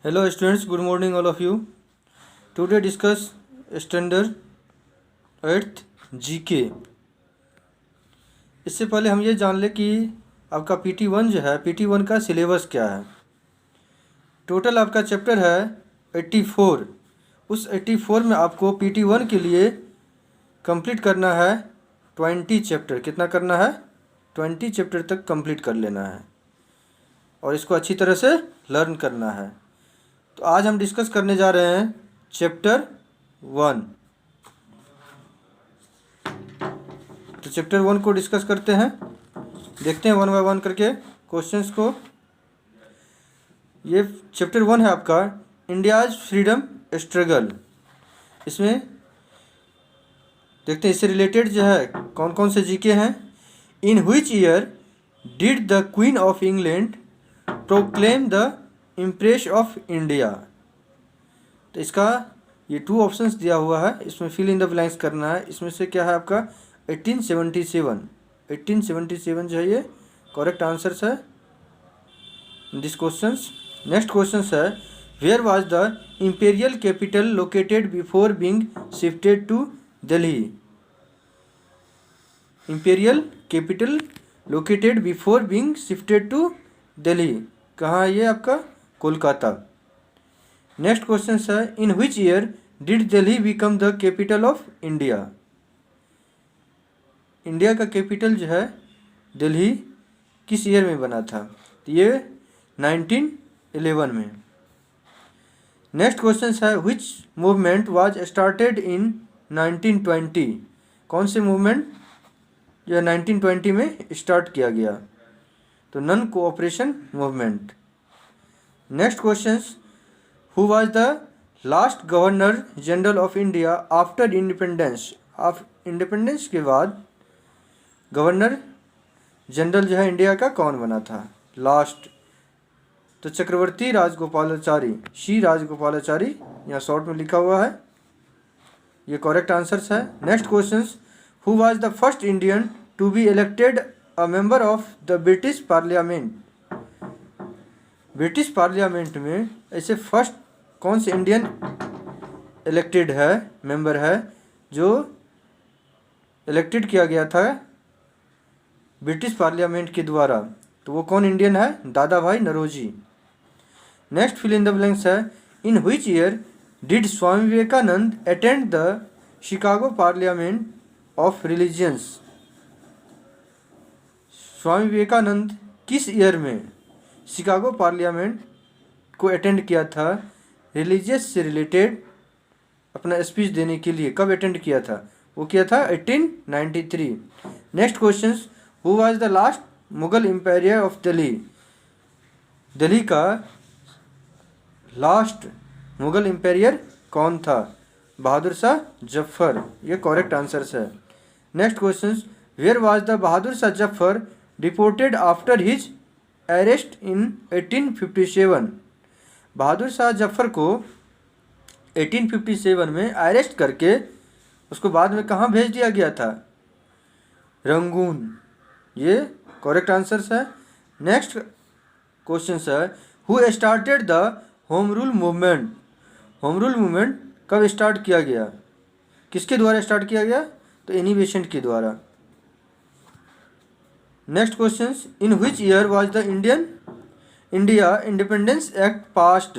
Hello students, good morning all of you. Today discuss standard 8th GK. इससे पहले हम ये जान ले कि आपका PT1 जो है PT1 का सिलेबस क्या है। टोटल आपका चैप्टर है 84। उस 84 में आपको PT1 के लिए कंप्लीट करना है 20 चैप्टर। कितना करना है? 20 चैप्टर तक कंप्लीट कर लेना है और इसको अच्छी तरह से लर्न करना है। तो आज हम डिस्कस करने जा रहे हैं चैप्टर 1। तो चैप्टर 1 को डिस्कस करते हैं, देखते हैं वन बाय वन करके क्वेश्चंस को। ये चैप्टर 1 है आपका इंडियाज फ्रीडम स्ट्रगल। इसमें देखते हैं इससे रिलेटेड जो है कौन कौन से जीके हैं। इन which year did the queen of England proclaim the impress of India. तो इसका ये 2 ऑप्शंस दिया हुआ है, इसमें फिल इन द ब्लैंक्स करना है। इसमें से क्या है आपका 1877 जो है ये करेक्ट आंसर्स है दिस क्वेश्चंस। नेक्स्ट क्वेश्चन है where was the imperial capital located before being shifted to Delhi. Imperial capital located before being shifted to Delhi, कहाँ है ये आपका? कोलकाता। नेक्स्ट क्वेश्चन है in which year did Delhi become the capital of India. India का capital जो है दिल्ली किस ईयर में बना था? तो ये 1911 में। नेक्स्ट क्वेश्चन है which movement was started in 1920। कौन से मूवमेंट जो 1920 में स्टार्ट किया गया? तो non cooperation movement. Next question who was the last governor general of India after independence. Independence के बाद गवर्नर जनरल जो है इंडिया का कौन बना था लास्ट? तो चक्रवर्ती राजगोपालाचारी, सी राजगोपालाचारी यहाँ शॉर्ट में लिखा हुआ है, ये करेक्ट आंसर्स है। Next question who was the first Indian to be elected a member of the British parliament. British parliament में ऐसे फर्स्ट कौन से इंडियन इलेक्टेड है, मेंबर है जो इलेक्टेड किया गया था ब्रिटिश पार्लियामेंट के द्वारा? तो वो कौन इंडियन है? Dadabhai Naoroji. Next fill in the blanks है in which year did Swami Vivekananda attend the Chicago parliament of religions. Swami Vivekananda किस ईयर में शिकागो पार्लियामेंट को अटेंड किया था रिलीजियस से रिलेटेड अपना स्पीच देने के लिए? कब अटेंड किया था? वो किया था 1893। Next question who was the last Mughal empire of Delhi. Delhi का लास्ट मुगल एम्पायर कौन था? बहादुर शाह जफर, ये करेक्ट आंसर्स है। Next question where was the Bahadur Shah Zafar deported after his arrest in 1857। Bahadur Shah Zafar को 1857 में अरेस्ट करके उसको बाद में कहाँ भेज दिया गया था? रंगून, ये करेक्ट आंसर्स है। नेक्स्ट क्वेश्चन है who started the home rule movement. Home rule movement कब स्टार्ट किया गया? किसके द्वारा स्टार्ट किया गया? तो एनी बेसेंट के द्वारा। Next question in which year was the India independence act passed.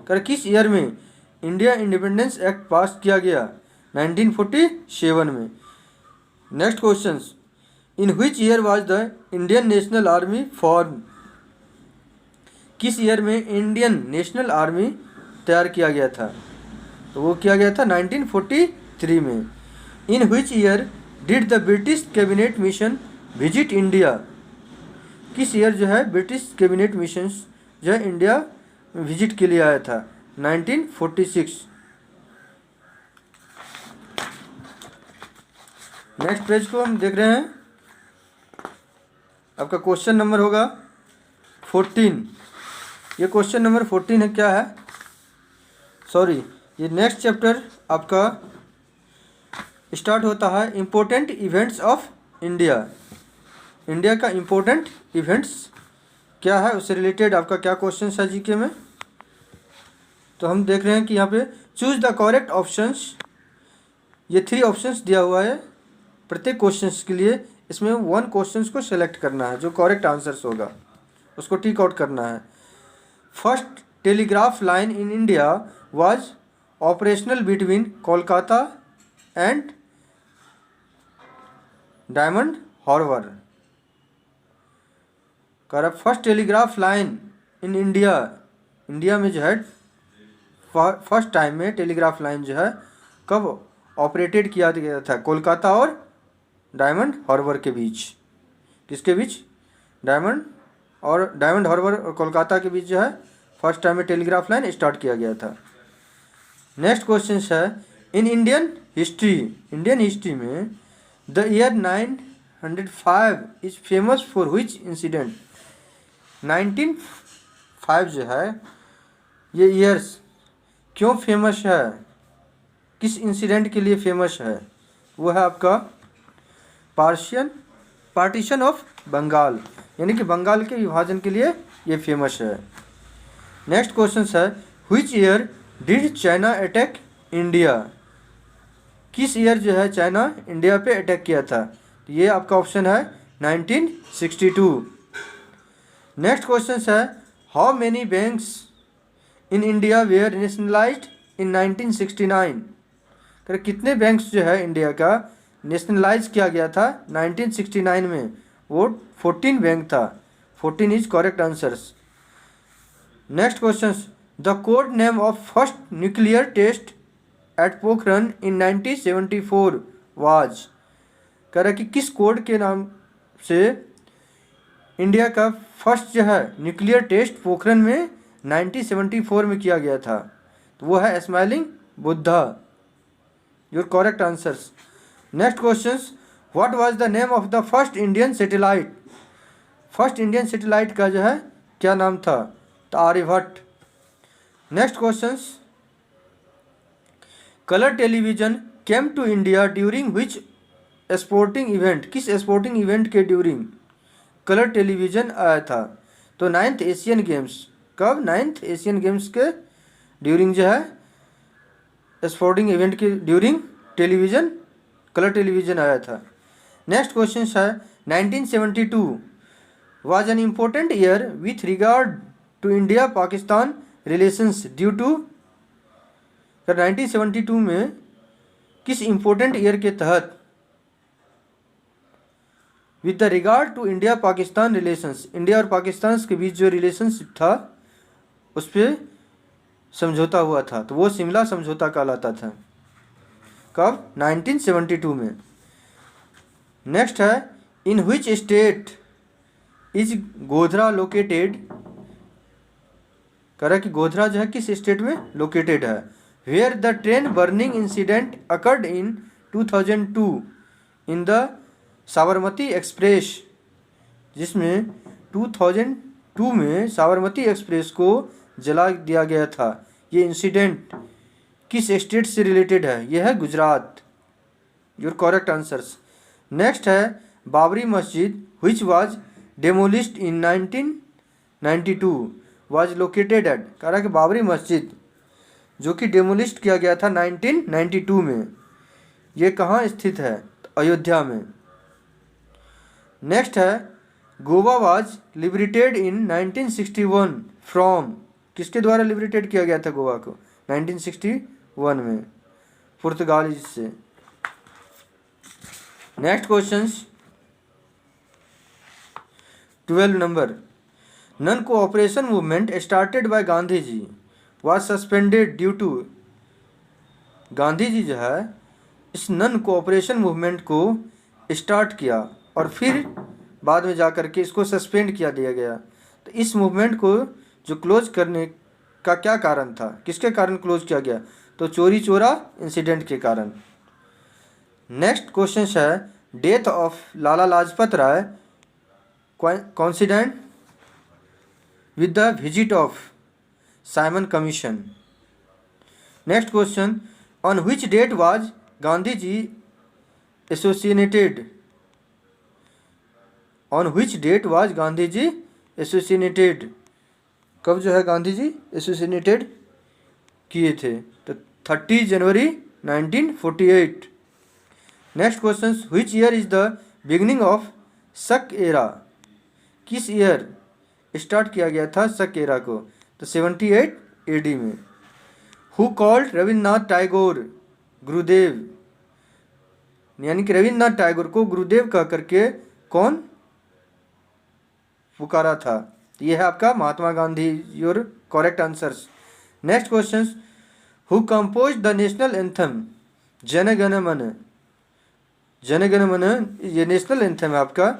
कर किस ईयर में इंडिया इंडिपेंडेंस एक्ट पास किया गया? 1947 में। Next question in which year was the Indian national army form. किस ईयर में इंडियन नेशनल आर्मी तैयार किया गया था? तो वो किया गया था 1943 में। इन which year did the British cabinet mission visit India. किस ईयर जो है ब्रिटिश कैबिनेट मिशन जो है इंडिया विजिट के लिए आया था? 1946। नेक्स्ट पेज को हम देख रहे हैं, आपका क्वेश्चन नंबर होगा 14। ये क्वेश्चन नंबर 14 है, क्या है? सॉरी, ये नेक्स्ट चैप्टर आपका स्टार्ट होता है important events of India. India का इम्पोर्टेंट इवेंट्स क्या है उससे रिलेटेड आपका क्या क्वेश्चन है जीके में? तो हम देख रहे हैं कि यहाँ पे चूज द करेक्ट ऑप्शंस, ये 3 ऑप्शंस दिया हुआ है प्रत्येक क्वेश्चंस के लिए। इसमें 1 क्वेश्चंस को सेलेक्ट करना है, जो करेक्ट आंसर्स होगा उसको टिक आउट करना है। First telegraph line in India was operational between Kolkata and Diamond Harbour. कह रहा first telegraph line in India, India में जो है फर्स्ट टाइम में टेलीग्राफ लाइन जो है कब ऑपरेटेड किया गया था, कोलकाता और डायमंड हार्बर के बीच। किसके बीच? डायमंड हार्बर और कोलकाता के बीच जो है फर्स्ट टाइम में टेलीग्राफ लाइन स्टार्ट किया गया था। नेक्स्ट क्वेश्चन है इन इंडियन हिस्ट्री में the year 905 is famous for which incident. 1905 जो है ये ईयर्स क्यों फेमस है, किस इंसिडेंट के लिए फेमस है? वो है आपका पार्टीशन ऑफ बंगाल, यानी कि बंगाल के विभाजन के लिए ये फेमस है। नेक्स्ट क्वेश्चन है which year did China attack India. किस ईयर जो है चाइना इंडिया पे अटैक किया था? तो ये आपका ऑप्शन है 1962। नेक्स्ट क्वेश्चन है how many banks in India were nationalised in 1969। कर कितने बैंक्स जो है इंडिया का नेशनलाइज किया गया था 1969 में? वो 14 बैंक था। 14 is correct answers. Next question the code name of first nuclear test at Pokhran in 1974 was. कह रहा कि किस कोड के नाम से इंडिया का फर्स्ट जो है न्यूक्लियर टेस्ट पोखरन में 1974 में किया गया था? तो वो है smiling Buddha. Your correct answers. Next question what was the name of the first Indian satellite. First Indian satellite का जो है क्या नाम था? तो Aryabhata. Next question colour television came to India during which sporting event. किस स्पोर्टिंग इवेंट के during colour television आया था? तो 9th एशियन गेम्स। कब? 9th एशियन गेम्स के ड्यूरिंग जो है स्पोर्टिंग इवेंट के ड्यूरिंग टेलीविजन, कलर टेलीविजन आया था। नेक्स्ट क्वेश्चन है 1972 was an important year with regard to India Pakistan relations due to. 1972 में किस इम्पोर्टेंट ईयर के तहत with the regard to India Pakistan relations, India और पाकिस्तान के बीच जो रिलेशनशिप था उस पर समझौता हुआ था, तो वो शिमला समझौता कहलाता था। कब? 1972 में। नेक्स्ट है in which state is Godhra located. कह रहा कि गोधरा जो है किस स्टेट में लोकेटेड है? Where the train burning incident occurred in 2002 in the Sabarmati express, जिसमें 2002 में साबरमती एक्सप्रेस को जला दिया गया था। ये इंसिडेंट किस स्टेट से रिलेटेड है? यह है Gujarat. Your correct answers. Next है Babri Masjid which was demolished in 1992 was located at. कह रहा कि बाबरी मस्जिद जो कि डेमोलिश्ड किया गया था 1992 में, ये कहाँ स्थित है? अयोध्या में। नेक्स्ट है Goa was liberated in 1961 from. किसके द्वारा लिबरेटेड किया गया था गोवा को? 1961 में पुर्तगालीज से। Next question 12 number non cooperation movement started by Gandhi ji was suspended due to. Gandhi ji जो है इस नन कोऑपरेशन मूवमेंट को स्टार्ट किया और फिर बाद में जाकर के इसको सस्पेंड किया दिया गया। तो इस मूवमेंट को जो क्लोज करने का क्या कारण था, किसके कारण क्लोज किया गया? तो चोरी चोरा इंसिडेंट के कारण। नेक्स्ट क्वेश्चन है death of Lala Lajpat Rai coincident with the visit of Simon Commission. Next question on which date was Gandhi ji assassinated? On which date was Gandhi ji assassinated? कब जो है गांधी जी assassinated किए थे? तो 30 जनवरी 1948। Next question, which year is the beginning of शक era? किस year start किया गया था शक एरा को? तो 78 AD में। हु कॉल्ड रविन्द्रनाथ टैगोर गुरुदेव? यानी कि रविन्द्रनाथ टैगोर को गुरुदेव कह करके कौन पुकारा था? यह है आपका Mahatma Gandhi. Your correct answers. Next question, who compose the national anthem Jana Gana मन? जन गण मन ये नेशनल एंथम है आपका,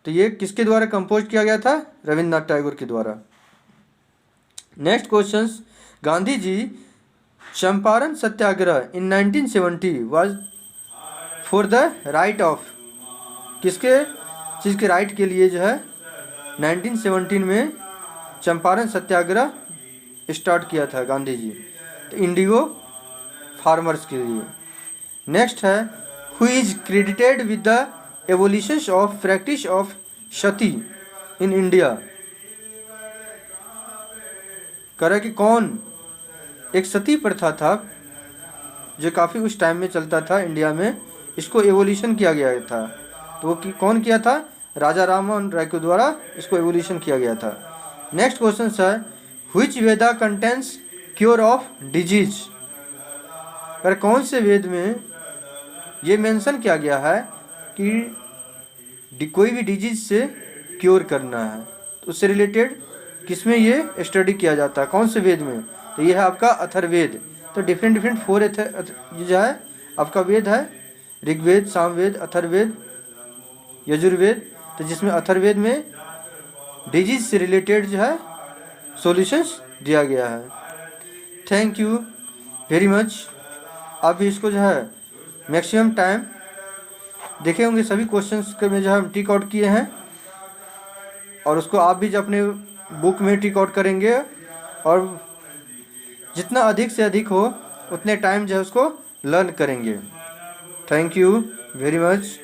तो ये किसके द्वारा कंपोज किया गया था? रविन्द्रनाथ टैगोर के द्वारा। Next question, Gandhi ji Champaran Satyagraha in 1970 was for the right of? किसके चीज़ के राइट के लिए जो है 1917 में चंपारण सत्याग्रह स्टार्ट किया था गांधी जी? तो इंडिगो फार्मर्स के लिए। नेक्स्ट है, who is credited with the evolution of practice of Sati in India? कह कि कौन एक सती प्रथा था जो काफ़ी उस टाइम में चलता था इंडिया में, इसको एवोल्यूशन किया गया था। तो वो कौन किया था? राजा राममोहन राय के द्वारा इसको एवोल्यूशन किया गया था। नेक्स्ट क्वेश्चन है, which Veda contains cure of disease? पर कौन से वेद में ये मेंशन किया गया है कि कोई भी डिजीज से क्योर करना है? तो उससे रिलेटेड किसमें ये स्टडी किया जाता है? कौन से वेद में? तो ये है आपका अथर्ववेद। तो डिफरेंट 4 ये जो है आपका वेद है, ऋग्वेद, सामवेद, अथर्ववेद, यजुर्वेद। तो जिसमें अथर्ववेद में डिजीज से रिलेटेड जो है सॉल्यूशंस दिया गया है। Thank you very much. आप भी इसको जो है मैक्सिमम टाइम देखे होंगे, सभी क्वेश्चंस के में जो है हम टिक आउट किए हैं, और उसको आप भी जो अपने बुक में टिक आउट करेंगे, और जितना अधिक से अधिक हो उतने टाइम जो है उसको लर्न करेंगे। Thank you very much.